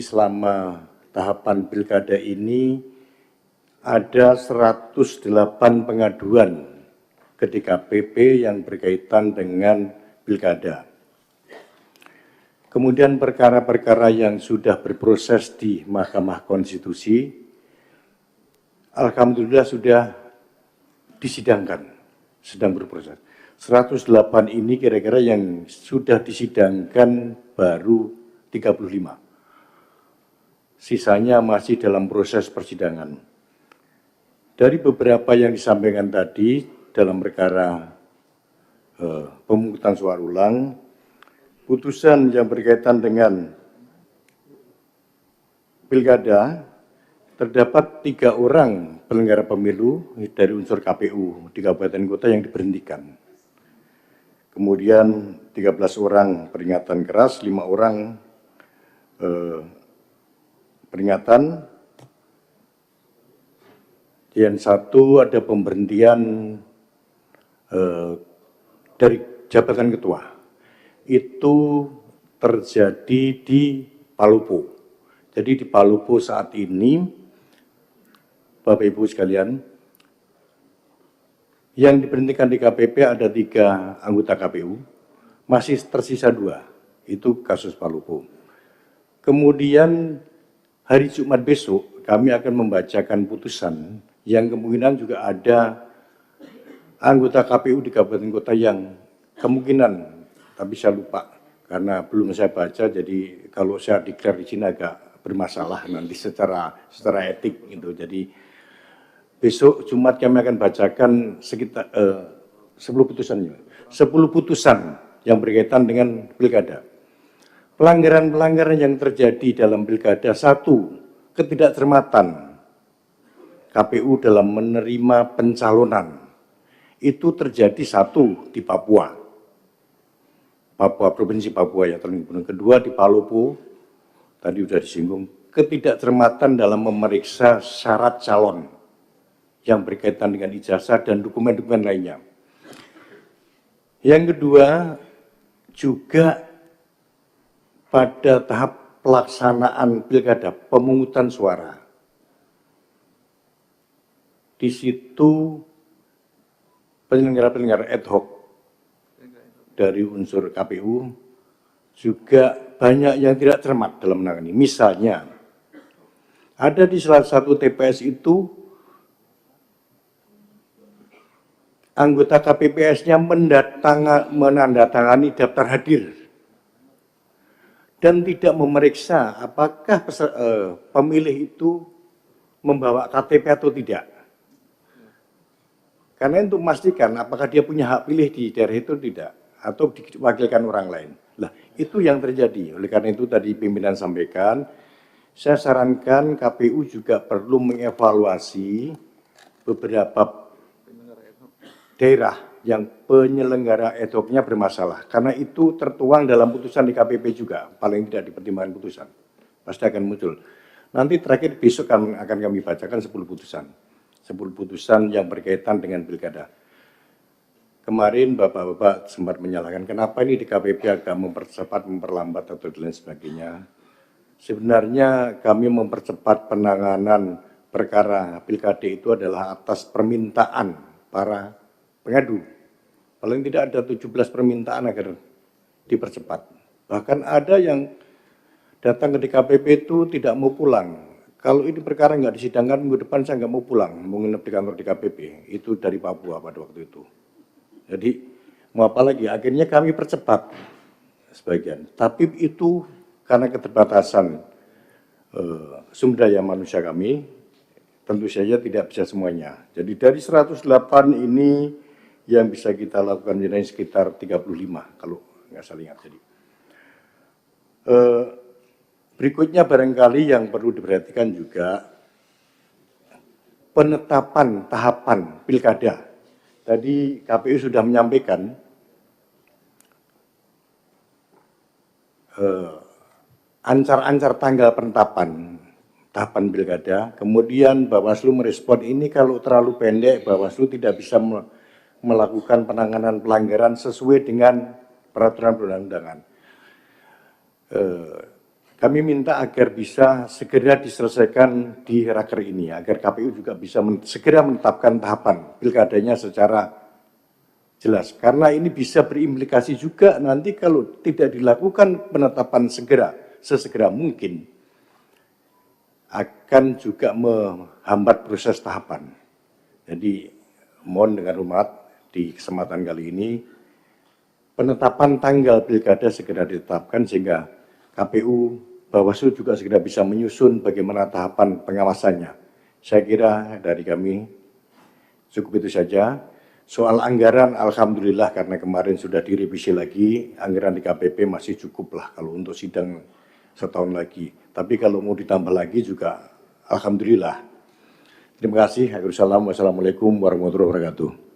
Selama tahapan pilkada ini ada 108 pengaduan ke DKPP yang berkaitan dengan pilkada. Kemudian perkara-perkara yang sudah berproses di Mahkamah Konstitusi, alhamdulillah sudah disidangkan, sedang berproses. 108 ini kira-kira yang sudah disidangkan baru 35. Sisanya masih dalam proses persidangan. Dari beberapa yang disampaikan tadi dalam perkara pemungutan suara ulang, putusan yang berkaitan dengan pilkada, terdapat 3 orang penyelenggara pemilu dari unsur KPU di kabupaten kota yang diberhentikan. Kemudian 13 orang peringatan keras, 5 orang peringatan, yang 1 ada pemberhentian dari jabatan ketua. Itu terjadi di Palopo. Jadi di Palopo saat ini, Bapak Ibu sekalian, yang diberhentikan di KPP ada 3 anggota KPU, masih tersisa 2, itu kasus Palopo. Kemudian hari Jumat besok kami akan membacakan putusan yang kemungkinan juga ada anggota KPU di kabupaten kota yang kemungkinan, tapi saya lupa karena belum saya baca, jadi kalau saya declare di sini agak bermasalah nanti secara etik gitu. Jadi besok Jumat kami akan bacakan sekitar 10 putusan yang berkaitan dengan pilkada. Pelanggaran-pelanggaran yang terjadi dalam pilkada, 1, ketidakcermatan KPU dalam menerima pencalonan. Itu terjadi 1 di Papua, Provinsi Papua ya, kedua di Palopo, tadi sudah disinggung, ketidakcermatan dalam memeriksa syarat calon yang berkaitan dengan ijazah dan dokumen-dokumen lainnya. Yang kedua, juga pada tahap pelaksanaan pilkada, pemungutan suara. Di situ penyelenggara-penyelenggara ad hoc dari unsur KPU juga banyak yang tidak cermat dalam menangani. Misalnya, ada di salah satu TPS itu anggota KPPS-nya menandatangani daftar hadir dan tidak memeriksa apakah pemilih itu membawa KTP atau tidak. Karena untuk memastikan apakah dia punya hak pilih di daerah itu tidak, atau diwakilkan orang lain. Nah, itu yang terjadi. Oleh karena itu tadi pimpinan sampaikan, saya sarankan KPU juga perlu mengevaluasi beberapa daerah yang penyelenggara ad hoc-nya bermasalah. Karena itu tertuang dalam putusan di KPP juga, paling tidak di pertimbangan putusan. Pasti akan muncul. Nanti terakhir besok akan kami bacakan 10 putusan. 10 putusan yang berkaitan dengan pilkada. Kemarin Bapak-Bapak sempat menyalahkan kenapa ini di KPP agak mempercepat, memperlambat atau dan lain sebagainya. Sebenarnya kami mempercepat penanganan perkara pilkada itu adalah atas permintaan para pengadu. Paling tidak ada 17 permintaan agar dipercepat. Bahkan ada yang datang ke DKPP itu tidak mau pulang. Kalau ini perkara nggak disidangkan minggu depan saya nggak mau pulang, mau nginep di kantor DKPP. Itu dari Papua pada waktu itu. Jadi mau apa lagi? Akhirnya kami percepat sebagian. Tapi itu karena keterbatasan sumber daya manusia kami, tentu saja tidak bisa semuanya. Jadi dari 108 ini yang bisa kita lakukan jadi sekitar 35 kalau nggak salah ingat. Jadi berikutnya barangkali yang perlu diperhatikan juga penetapan tahapan pilkada. Tadi KPU sudah menyampaikan ancar-ancar tanggal penetapan tahapan pilkada. Kemudian Bawaslu merespon ini kalau terlalu pendek, Bawaslu tidak bisa melakukan penanganan pelanggaran sesuai dengan peraturan perundang-undangan. kami minta agar bisa segera diselesaikan di raker ini, agar KPU juga bisa segera menetapkan tahapan pilkadanya secara jelas. Karena ini bisa berimplikasi juga nanti kalau tidak dilakukan penetapan segera, sesegera mungkin, akan juga menghambat proses tahapan. Jadi mohon dengan hormat di kesempatan kali ini, penetapan tanggal pilkada segera ditetapkan sehingga KPU, Bawaslu juga segera bisa menyusun bagaimana tahapan pengawasannya. Saya kira dari kami cukup itu saja. Soal anggaran, alhamdulillah karena kemarin sudah direvisi lagi, anggaran di KPP masih cukup lah kalau untuk sidang setahun lagi. Tapi kalau mau ditambah lagi juga alhamdulillah. Terima kasih. Wassalamualaikum warahmatullahi wabarakatuh.